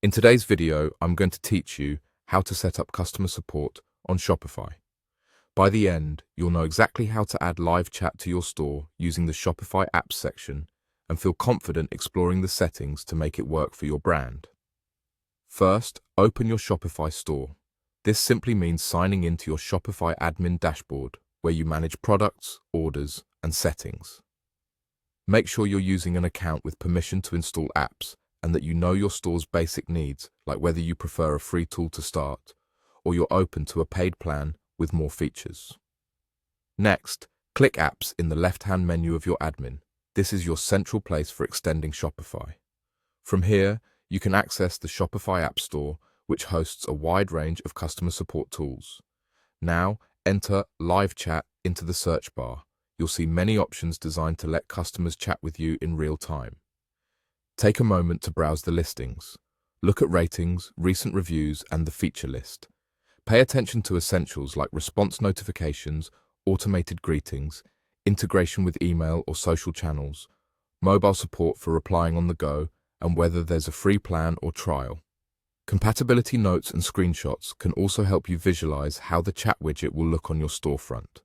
In today's video, I'm going to teach you how to set up customer support on Shopify. By the end, you'll know exactly how to add live chat to your store using the Shopify apps section and feel confident exploring the settings to make it work for your brand. First, open your Shopify store. This simply means signing into your Shopify admin dashboard where you manage products, orders, and settings. Make sure you're using an account with permission to install apps and that you know your store's basic needs, like whether you prefer a free tool to start or you're open to a paid plan with more features. Next, click Apps in the left-hand menu of your admin. This is your central place for extending Shopify. From here, you can access the Shopify App Store, which hosts a wide range of customer support tools. Now, enter Live Chat into the search bar. You'll see many options designed to let customers chat with you in real time. Take a moment to browse the listings. Look at ratings, recent reviews, and the feature list. Pay attention to essentials like response notifications, automated greetings, integration with email or social channels, mobile support for replying on the go, and whether there's a free plan or trial. Compatibility notes and screenshots can also help you visualize how the chat widget will look on your storefront.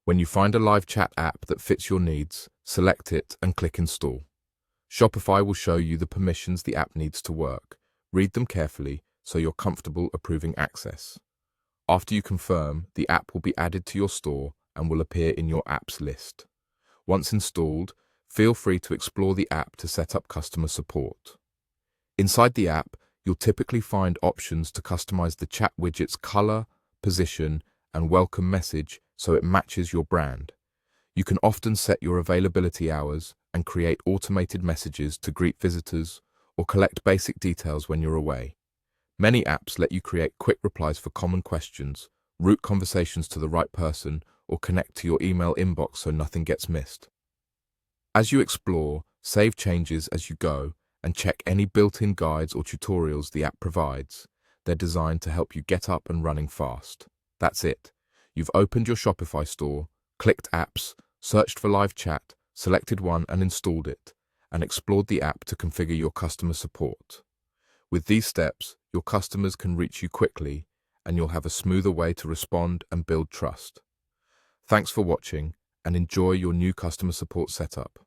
When you find a live chat app that fits your needs, select it and click Install. Shopify will show you the permissions the app needs to work. Read them carefully so you're comfortable approving access. After you confirm, the app will be added to your store and will appear in your apps list. Once installed, feel free to explore the app to set up customer support. Inside the app, you'll typically find options to customize the chat widget's color, position, and welcome message so it matches your brand. You can often set your availability hours and create automated messages to greet visitors or collect basic details when you're away. Many apps let you create quick replies for common questions, route conversations to the right person, or connect to your email inbox so nothing gets missed. As you explore, save changes as you go and check any built-in guides or tutorials the app provides. They're designed to help you get up and running fast. That's it. You've opened your Shopify store, clicked Apps, searched for live chat, selected one and installed it, and explored the app to configure your customer support. With these steps, your customers can reach you quickly, and you'll have a smoother way to respond and build trust. Thanks for watching, and enjoy your new customer support setup.